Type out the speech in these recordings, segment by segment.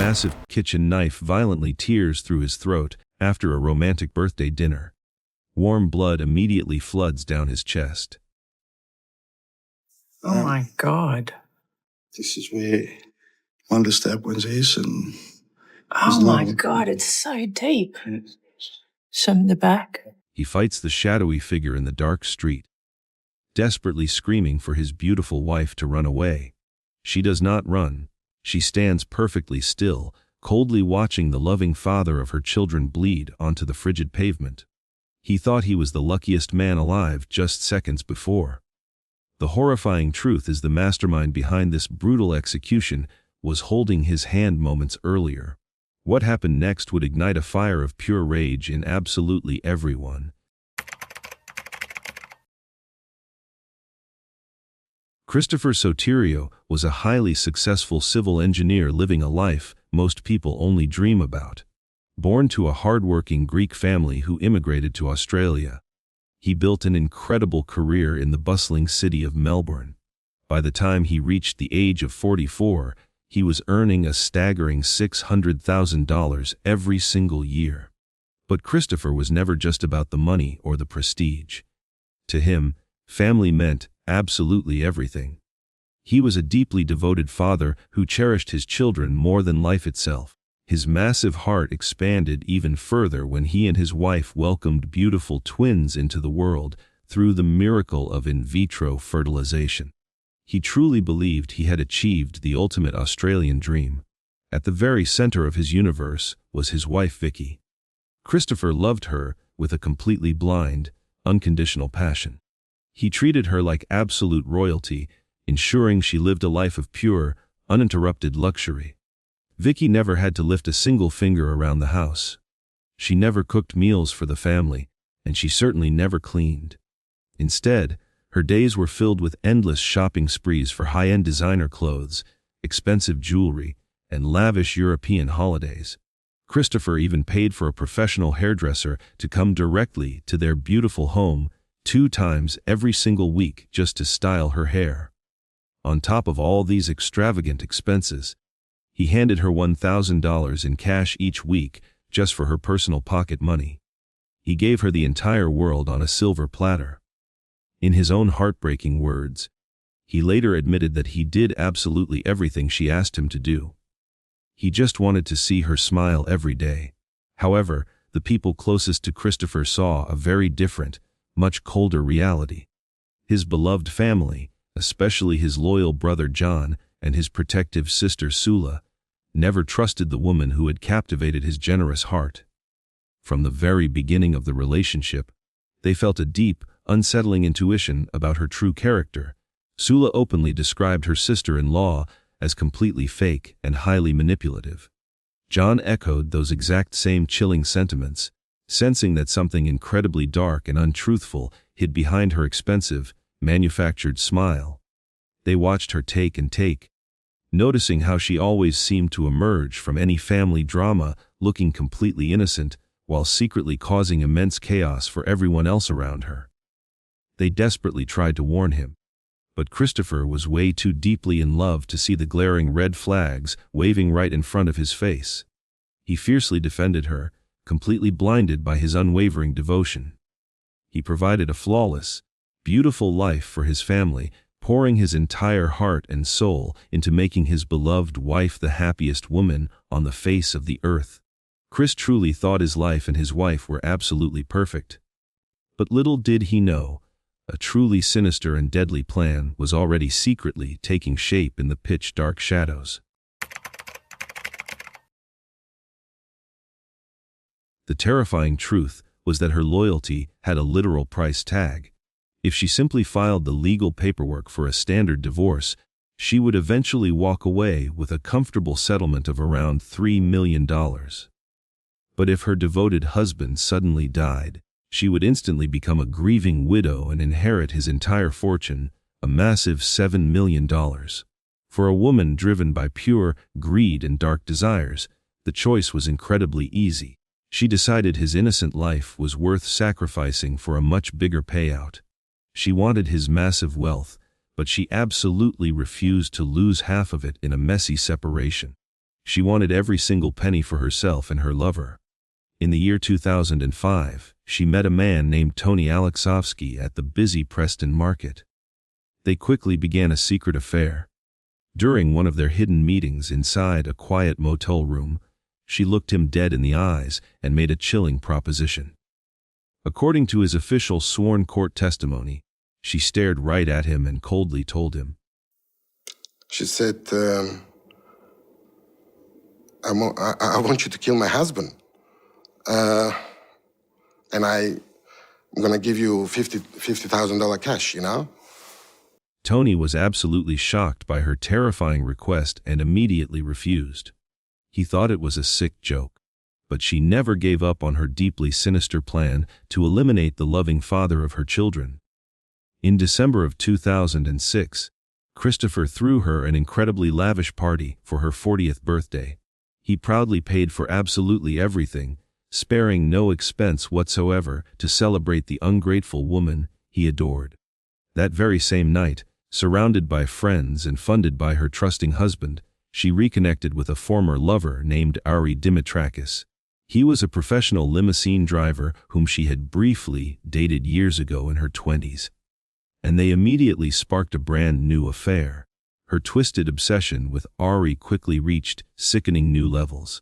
massive kitchen knife violently tears through his throat after a romantic birthday dinner. Warm blood immediately floods down his chest. Oh my God. This is where one of the stab wounds is, and Oh my God, it's so deep. Some in the back. He fights the shadowy figure in the dark street, desperately screaming for his beautiful wife to run away. She does not run. She stands perfectly still, coldly watching the loving father of her children bleed onto the frigid pavement. He thought he was the luckiest man alive just seconds before. The horrifying truth is the mastermind behind this brutal execution was holding his hand moments earlier. What happened next would ignite a fire of pure rage in absolutely everyone. Christopher Soteriou was a highly successful civil engineer living a life most people only dream about. Born to a hard-working Greek family who immigrated to Australia, he built an incredible career in the bustling city of Melbourne. By the time he reached the age of 44, he was earning a staggering $600,000 every single year. But Christopher was never just about the money or the prestige. To him, family meant absolutely everything. He was a deeply devoted father who cherished his children more than life itself. His massive heart expanded even further when he and his wife welcomed beautiful twins into the world through the miracle of in vitro fertilization. He truly believed he had achieved the ultimate Australian dream. At the very center of his universe was his wife Vicky. Christopher loved her with a completely blind, unconditional passion. He treated her like absolute royalty, ensuring she lived a life of pure, uninterrupted luxury. Vicky never had to lift a single finger around the house. She never cooked meals for the family, and she certainly never cleaned. Instead, her days were filled with endless shopping sprees for high-end designer clothes, expensive jewelry, and lavish European holidays. Christopher even paid for a professional hairdresser to come directly to their beautiful home 2 times every single week just to style her hair. On top of all these extravagant expenses, he handed her $1,000 in cash each week just for her personal pocket money. He gave her the entire world on a silver platter. In his own heartbreaking words, he later admitted that he did absolutely everything she asked him to do. He just wanted to see her smile every day. However, the people closest to Christopher saw a very different, much colder reality. His beloved family, especially his loyal brother John and his protective sister Sula, never trusted the woman who had captivated his generous heart. From the very beginning of the relationship, they felt a deep, unsettling intuition about her true character. Sula openly described her sister-in-law as completely fake and highly manipulative. John echoed those exact same chilling sentiments, sensing that something incredibly dark and untruthful hid behind her expensive, manufactured smile. They watched her take and take, noticing how she always seemed to emerge from any family drama looking completely innocent while secretly causing immense chaos for everyone else around her. They desperately tried to warn him, but Christopher was way too deeply in love to see the glaring red flags waving right in front of his face. He fiercely defended her, completely blinded by his unwavering devotion. He provided a flawless, beautiful life for his family, pouring his entire heart and soul into making his beloved wife the happiest woman on the face of the earth. Chris truly thought his life and his wife were absolutely perfect. But little did he know, a truly sinister and deadly plan was already secretly taking shape in the pitch-dark shadows. The terrifying truth was that her loyalty had a literal price tag. If she simply filed the legal paperwork for a standard divorce, she would eventually walk away with a comfortable settlement of around $3 million. But if her devoted husband suddenly died, she would instantly become a grieving widow and inherit his entire fortune, a massive $7 million. For a woman driven by pure greed and dark desires, the choice was incredibly easy. She decided his innocent life was worth sacrificing for a much bigger payout. She wanted his massive wealth, but she absolutely refused to lose half of it in a messy separation. She wanted every single penny for herself and her lover. In the year 2005, she met a man named Tony Alexovsky at the busy Preston market. They quickly began a secret affair. During one of their hidden meetings inside a quiet motel room, she looked him dead in the eyes and made a chilling proposition. According to his official sworn court testimony, she stared right at him and coldly told him. She said, I want you to kill my husband. And I'm going to give you $50,000 cash, you know? Tony was absolutely shocked by her terrifying request and immediately refused. He thought it was a sick joke, but she never gave up on her deeply sinister plan to eliminate the loving father of her children. In December of 2006, Christopher threw her an incredibly lavish party for her 40th birthday. He proudly paid for absolutely everything, sparing no expense whatsoever to celebrate the ungrateful woman he adored. That very same night, surrounded by friends and funded by her trusting husband, she reconnected with a former lover named Ari Dimitrakis. He was a professional limousine driver whom she had briefly dated years ago in her 20s. And they immediately sparked a brand new affair. Her twisted obsession with Ari quickly reached sickening new levels.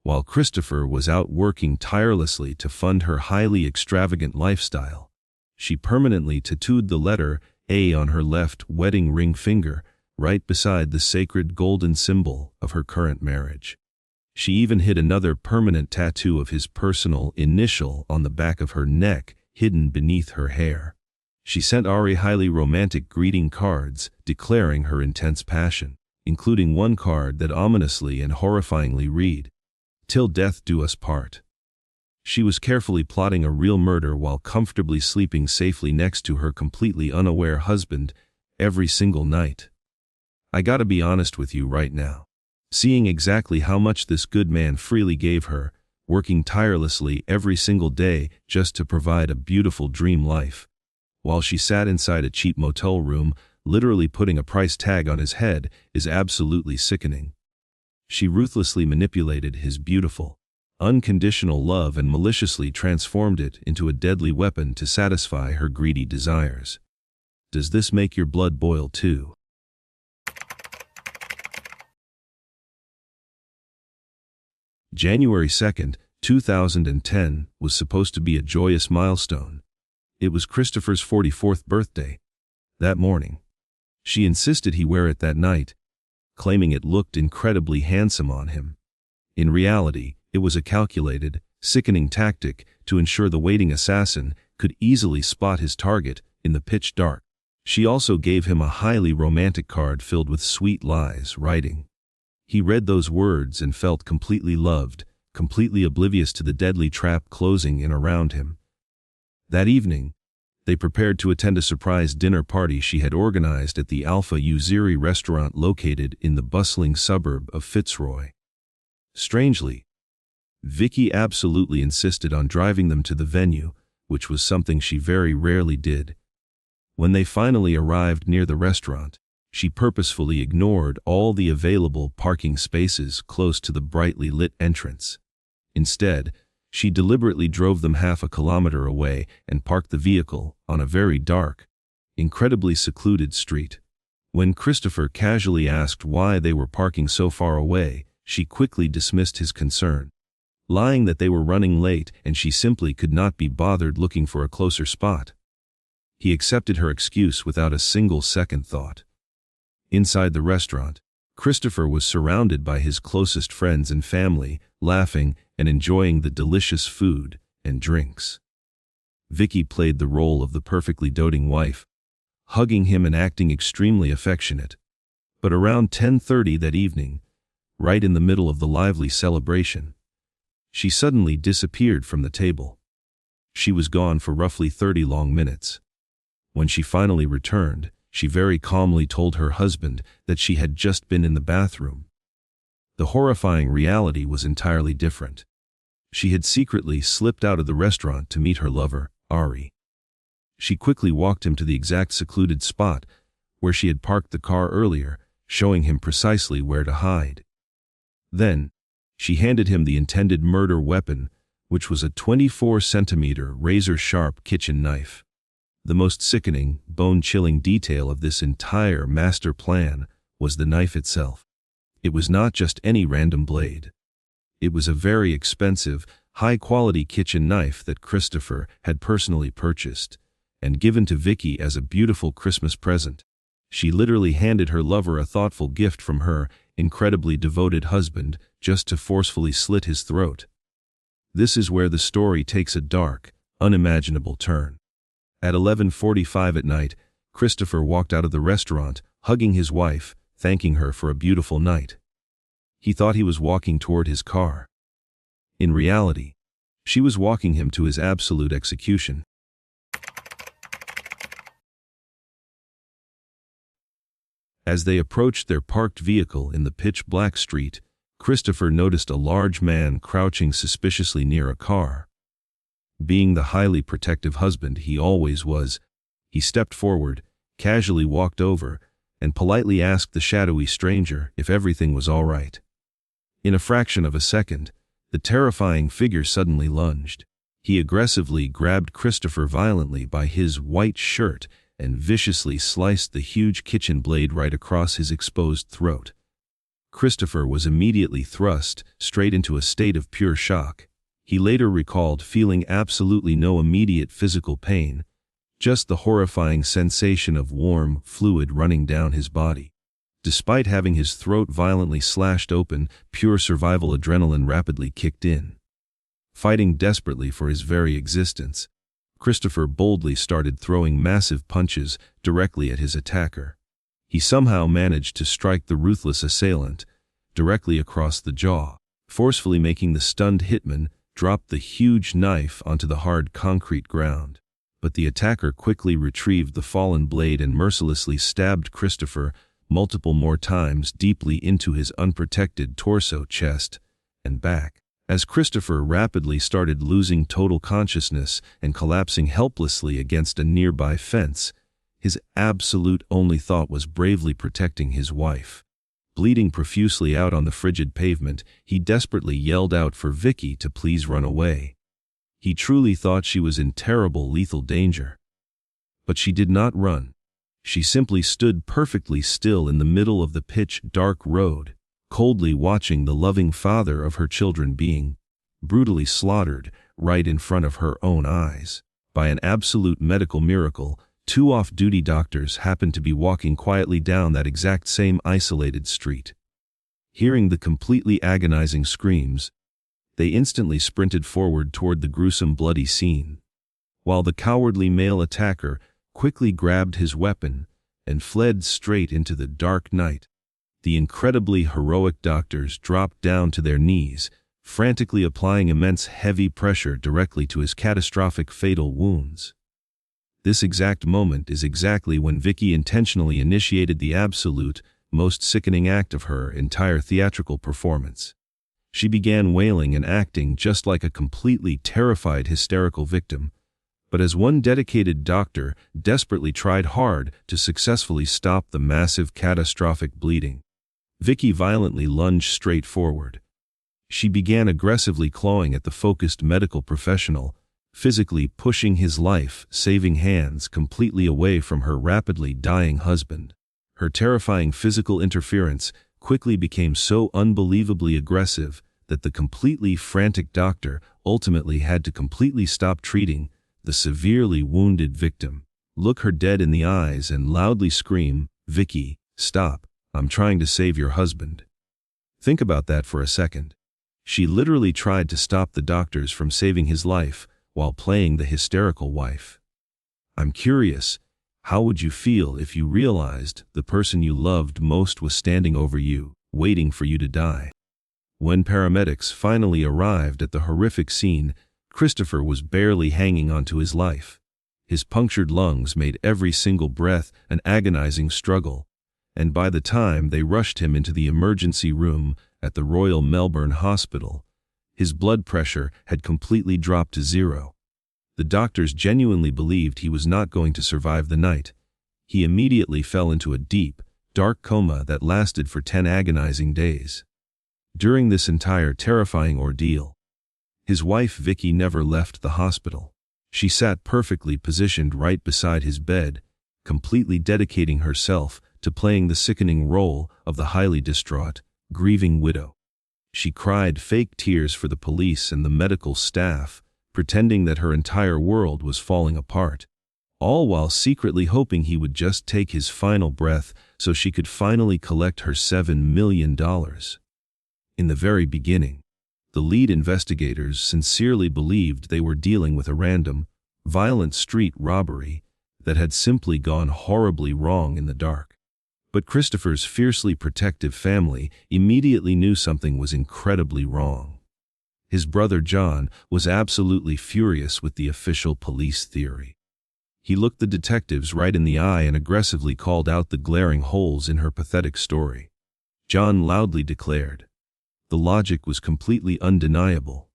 While Christopher was out working tirelessly to fund her highly extravagant lifestyle, she permanently tattooed the letter A on her left wedding ring finger, right beside the sacred golden symbol of her current marriage. She even hid another permanent tattoo of his personal initial on the back of her neck, hidden beneath her hair. She sent Ari highly romantic greeting cards declaring her intense passion, including one card that ominously and horrifyingly read, "Till death do us part." She was carefully plotting a real murder while comfortably sleeping safely next to her completely unaware husband every single night. I gotta be honest with you right now. Seeing exactly how much this good man freely gave her, working tirelessly every single day just to provide a beautiful dream life, while she sat inside a cheap motel room, literally putting a price tag on his head, is absolutely sickening. She ruthlessly manipulated his beautiful, unconditional love and maliciously transformed it into a deadly weapon to satisfy her greedy desires. Does this make your blood boil too? January 2nd, 2010 was supposed to be a joyous milestone. It was Christopher's 44th birthday. That morning, she insisted he wear it that night, claiming it looked incredibly handsome on him. In reality, it was a calculated, sickening tactic to ensure the waiting assassin could easily spot his target in the pitch dark. She also gave him a highly romantic card filled with sweet lies, writing. He read those words and felt completely loved, completely oblivious to the deadly trap closing in around him. That evening, they prepared to attend a surprise dinner party she had organized at the Alpha Uziri restaurant located in the bustling suburb of Fitzroy. Strangely, Vicky absolutely insisted on driving them to the venue, which was something she very rarely did. When they finally arrived near the restaurant, she purposefully ignored all the available parking spaces close to the brightly lit entrance. Instead, she deliberately drove them half a kilometer away and parked the vehicle on a very dark, incredibly secluded street. When Christopher casually asked why they were parking so far away, she quickly dismissed his concern, lying that they were running late and she simply could not be bothered looking for a closer spot. He accepted her excuse without a single second thought. Inside the restaurant, Christopher was surrounded by his closest friends and family, laughing and enjoying the delicious food and drinks. Vicky played the role of the perfectly doting wife, hugging him and acting extremely affectionate. But around 10:30 that evening, right in the middle of the lively celebration, she suddenly disappeared from the table. She was gone for roughly 30 long minutes. When she finally returned, she very calmly told her husband that she had just been in the bathroom. The horrifying reality was entirely different. She had secretly slipped out of the restaurant to meet her lover, Ari. She quickly walked him to the exact secluded spot where she had parked the car earlier, showing him precisely where to hide. Then, she handed him the intended murder weapon, which was a 24-centimeter razor-sharp kitchen knife. The most sickening, bone-chilling detail of this entire master plan was the knife itself. It was not just any random blade. It was a very expensive, high-quality kitchen knife that Christopher had personally purchased and given to Vicky as a beautiful Christmas present. She literally handed her lover a thoughtful gift from her incredibly devoted husband just to forcefully slit his throat. This is where the story takes a dark, unimaginable turn. At 11:45 at night, Christopher walked out of the restaurant, hugging his wife, thanking her for a beautiful night. He thought he was walking toward his car. In reality, she was walking him to his absolute execution. As they approached their parked vehicle in the pitch-black street, Christopher noticed a large man crouching suspiciously near a car. Being the highly protective husband he always was, he stepped forward, casually walked over, and politely asked the shadowy stranger if everything was all right. In a fraction of a second, the terrifying figure suddenly lunged. He aggressively grabbed Christopher violently by his white shirt and viciously sliced the huge kitchen blade right across his exposed throat. Christopher was immediately thrust straight into a state of pure shock. He later recalled feeling absolutely no immediate physical pain, just the horrifying sensation of warm fluid running down his body. Despite having his throat violently slashed open, pure survival adrenaline rapidly kicked in. Fighting desperately for his very existence, Christopher boldly started throwing massive punches directly at his attacker. He somehow managed to strike the ruthless assailant directly across the jaw, forcefully making the stunned hitman drop the huge knife onto the hard concrete ground. But the attacker quickly retrieved the fallen blade and mercilessly stabbed Christopher multiple more times deeply into his unprotected torso, chest, and back. As Christopher rapidly started losing total consciousness and collapsing helplessly against a nearby fence, his absolute only thought was bravely protecting his wife. Bleeding profusely out on the frigid pavement, he desperately yelled out for Vicky to please run away. He truly thought she was in terrible, lethal danger. But she did not run. She simply stood perfectly still in the middle of the pitch-dark road, coldly watching the loving father of her children being brutally slaughtered right in front of her own eyes. By an absolute medical miracle, two off-duty doctors happened to be walking quietly down that exact same isolated street. Hearing the completely agonizing screams, they instantly sprinted forward toward the gruesome bloody scene, while the cowardly male attacker quickly grabbed his weapon and fled straight into the dark night. The incredibly heroic doctors dropped down to their knees, frantically applying immense heavy pressure directly to his catastrophic fatal wounds. This exact moment is exactly when Vicky intentionally initiated the absolute, most sickening act of her entire theatrical performance. She began wailing and acting just like a completely terrified hysterical victim, but as one dedicated doctor desperately tried hard to successfully stop the massive catastrophic bleeding, Vicky violently lunged straight forward. She began aggressively clawing at the focused medical professional, physically pushing his life-saving hands completely away from her rapidly dying husband. Her terrifying physical interference quickly became so unbelievably aggressive that the completely frantic doctor ultimately had to completely stop treating the severely wounded victim, look her dead in the eyes and loudly scream, "Vicky, stop, I'm trying to save your husband." Think about that for a second. She literally tried to stop the doctors from saving his life while playing the hysterical wife. I'm curious, how would you feel if you realized the person you loved most was standing over you, waiting for you to die? When paramedics finally arrived at the horrific scene, Christopher was barely hanging on to his life. His punctured lungs made every single breath an agonizing struggle, and by the time they rushed him into the emergency room at the Royal Melbourne Hospital, his blood pressure had completely dropped to zero. The doctors genuinely believed he was not going to survive the night. He immediately fell into a deep, dark coma that lasted for 10 agonizing days. During this entire terrifying ordeal, his wife Vicky never left the hospital. She sat perfectly positioned right beside his bed, completely dedicating herself to playing the sickening role of the highly distraught, grieving widow. She cried fake tears for the police and the medical staff, pretending that her entire world was falling apart, all while secretly hoping he would just take his final breath so she could finally collect her $7 million. In the very beginning, the lead investigators sincerely believed they were dealing with a random, violent street robbery that had simply gone horribly wrong in the dark. But Christopher's fiercely protective family immediately knew something was incredibly wrong. His brother John was absolutely furious with the official police theory. He looked the detectives right in the eye and aggressively called out the glaring holes in her pathetic story. John loudly declared, the logic was completely undeniable.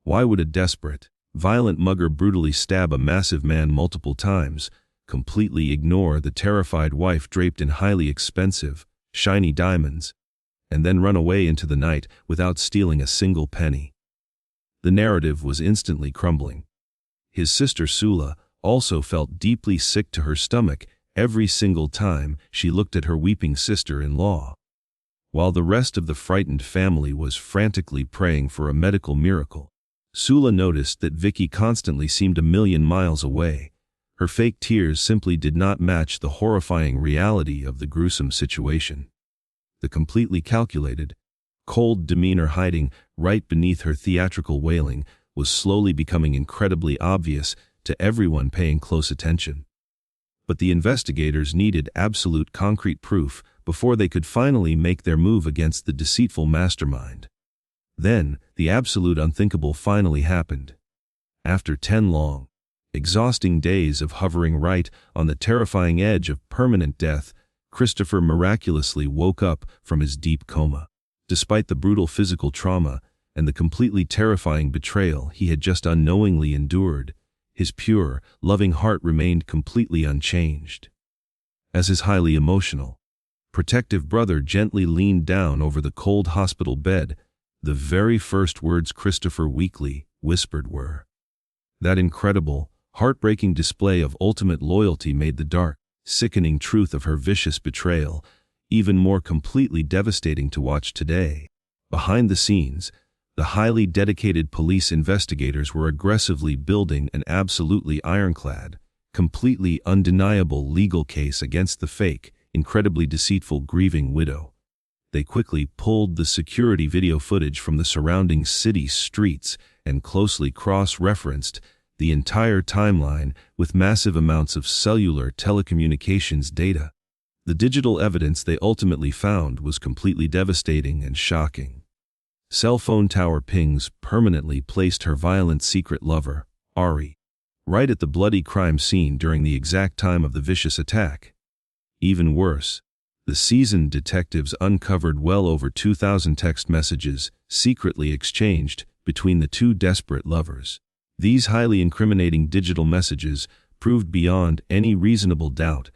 Why would a desperate, violent mugger brutally stab a massive man multiple times, completely ignore the terrified wife draped in highly expensive, shiny diamonds, and then run away into the night without stealing a single penny? The narrative was instantly crumbling. His sister Sula also felt deeply sick to her stomach every single time she looked at her weeping sister-in-law. While the rest of the frightened family was frantically praying for a medical miracle, Sula noticed that Vicky constantly seemed a million miles away. Her fake tears simply did not match the horrifying reality of the gruesome situation. The completely calculated, cold demeanor hiding right beneath her theatrical wailing was slowly becoming incredibly obvious to everyone paying close attention. But the investigators needed absolute concrete proof before they could finally make their move against the deceitful mastermind. Then, the absolute unthinkable finally happened. After 10 long, exhausting days of hovering right on the terrifying edge of permanent death, Christopher miraculously woke up from his deep coma. Despite the brutal physical trauma and the completely terrifying betrayal he had just unknowingly endured, his pure, loving heart remained completely unchanged. As his highly emotional, protective brother gently leaned down over the cold hospital bed, the very first words Christopher weakly whispered were, "That incredible, heartbreaking display of ultimate loyalty made the dark, sickening truth of her vicious betrayal even more completely devastating to watch today." Behind the scenes, the highly dedicated police investigators were aggressively building an absolutely ironclad, completely undeniable legal case against the fake, incredibly deceitful grieving widow. They quickly pulled the security video footage from the surrounding city streets and closely cross-referenced the entire timeline with massive amounts of cellular telecommunications data. The digital evidence they ultimately found was completely devastating and shocking. Cell phone tower pings permanently placed her violent secret lover, Ari, right at the bloody crime scene during the exact time of the vicious attack. Even worse, the seasoned detectives uncovered well over 2,000 text messages secretly exchanged between the two desperate lovers. These highly incriminating digital messages proved beyond any reasonable doubt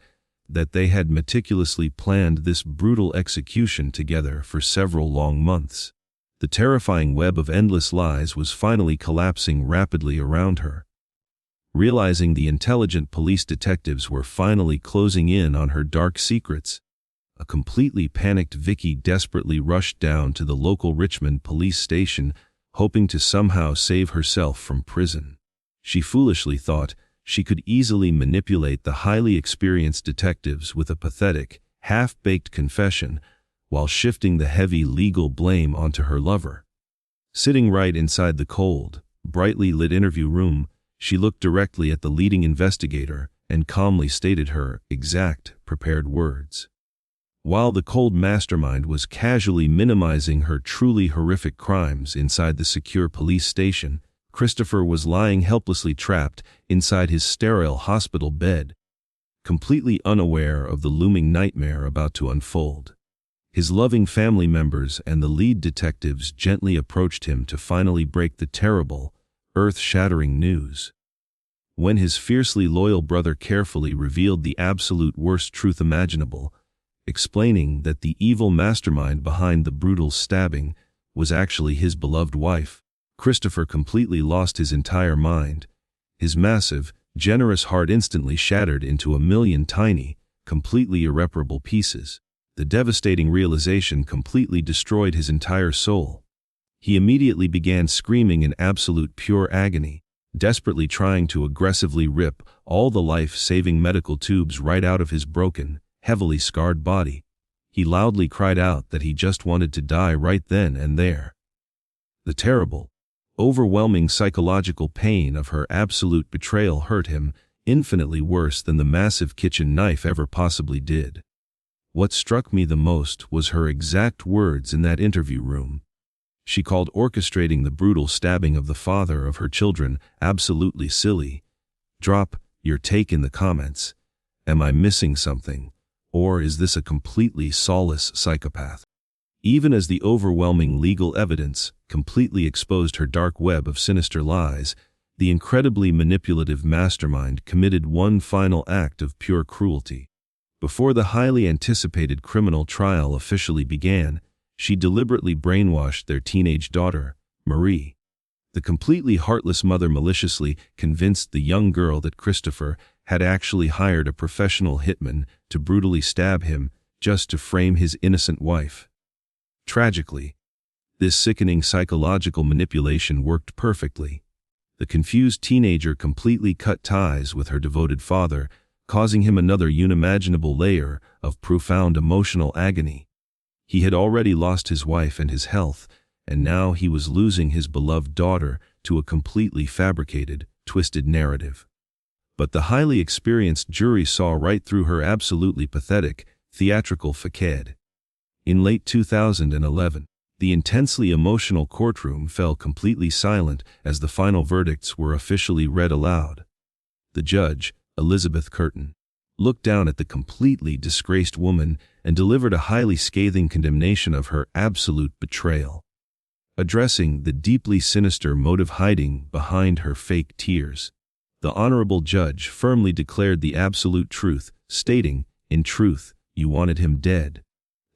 that they had meticulously planned this brutal execution together for several long months. The terrifying web of endless lies was finally collapsing rapidly around her. Realizing the intelligent police detectives were finally closing in on her dark secrets, a completely panicked Vicky desperately rushed down to the local Richmond police station, hoping to somehow save herself from prison. She foolishly thought she could easily manipulate the highly experienced detectives with a pathetic, half-baked confession while shifting the heavy legal blame onto her lover. Sitting right inside the cold, brightly lit interview room, she looked directly at the leading investigator and calmly stated her exact, prepared words. While the cold mastermind was casually minimizing her truly horrific crimes inside the secure police station, Christopher was lying helplessly trapped inside his sterile hospital bed, completely unaware of the looming nightmare about to unfold. His loving family members and the lead detectives gently approached him to finally break the terrible, earth-shattering news. When his fiercely loyal brother carefully revealed the absolute worst truth imaginable, explaining that the evil mastermind behind the brutal stabbing was actually his beloved wife. Christopher completely lost his entire mind. His massive, generous heart instantly shattered into a million tiny, completely irreparable pieces. The devastating realization completely destroyed his entire soul. He immediately began screaming in absolute pure agony, desperately trying to aggressively rip all the life-saving medical tubes right out of his broken, heavily scarred body. He loudly cried out that he just wanted to die right then and there. The terrible, overwhelming psychological pain of her absolute betrayal hurt him infinitely worse than the massive kitchen knife ever possibly did. What struck me the most was her exact words in that interview room. She called orchestrating the brutal stabbing of the father of her children absolutely silly. Drop your take in the comments. Am I missing something? Or is this a completely soulless psychopath? Even as the overwhelming legal evidence completely exposed her dark web of sinister lies, the incredibly manipulative mastermind committed one final act of pure cruelty. Before the highly anticipated criminal trial officially began, she deliberately brainwashed their teenage daughter, Marie. The completely heartless mother maliciously convinced the young girl that Christopher had actually hired a professional hitman to brutally stab him just to frame his innocent wife. Tragically, this sickening psychological manipulation worked perfectly. The confused teenager completely cut ties with her devoted father, causing him another unimaginable layer of profound emotional agony. He had already lost his wife and his health, and now he was losing his beloved daughter to a completely fabricated, twisted narrative. But the highly experienced jury saw right through her absolutely pathetic, theatrical facade. In late 2011, the intensely emotional courtroom fell completely silent as the final verdicts were officially read aloud. The judge, Elizabeth Curtin, looked down at the completely disgraced woman and delivered a highly scathing condemnation of her absolute betrayal. Addressing the deeply sinister motive hiding behind her fake tears, the honorable judge firmly declared the absolute truth, stating, "In truth, you wanted him dead."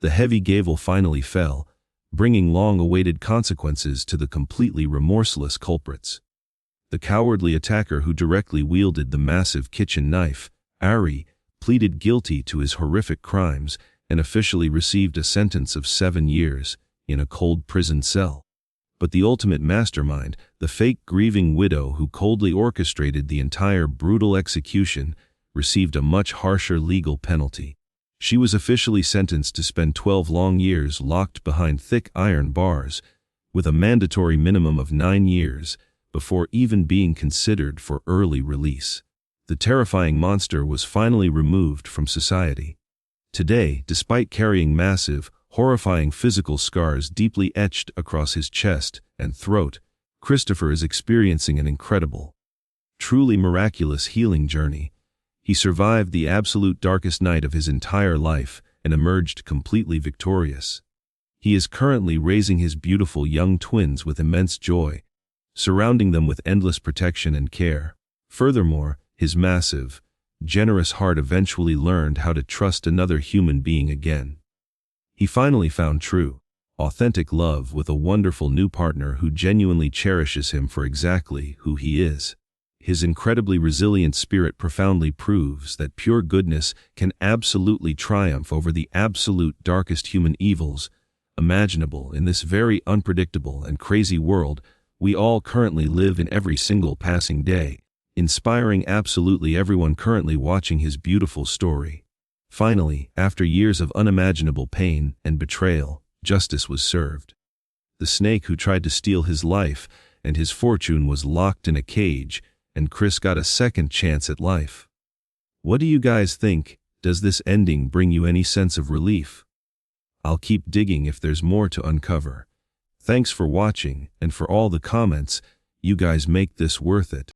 The heavy gavel finally fell, bringing long-awaited consequences to the completely remorseless culprits. The cowardly attacker who directly wielded the massive kitchen knife, Ari, pleaded guilty to his horrific crimes and officially received a sentence of 7 years in a cold prison cell. But the ultimate mastermind, the fake grieving widow who coldly orchestrated the entire brutal execution, received a much harsher legal penalty. She was officially sentenced to spend 12 long years locked behind thick iron bars, with a mandatory minimum of 9 years, before even being considered for early release. The terrifying monster was finally removed from society. Today, despite carrying massive, horrifying physical scars deeply etched across his chest and throat, Christopher is experiencing an incredible, truly miraculous healing journey. He survived the absolute darkest night of his entire life and emerged completely victorious. He is currently raising his beautiful young twins with immense joy, surrounding them with endless protection and care. Furthermore, his massive, generous heart eventually learned how to trust another human being again. He finally found true, authentic love with a wonderful new partner who genuinely cherishes him for exactly who he is. His incredibly resilient spirit profoundly proves that pure goodness can absolutely triumph over the absolute darkest human evils imaginable in this very unpredictable and crazy world we all currently live in every single passing day, inspiring absolutely everyone currently watching his beautiful story. Finally, after years of unimaginable pain and betrayal, justice was served. The snake who tried to steal his life and his fortune was locked in a cage, and Chris got a second chance at life. What do you guys think? Does this ending bring you any sense of relief? I'll keep digging if there's more to uncover. Thanks for watching and for all the comments. You guys make this worth it.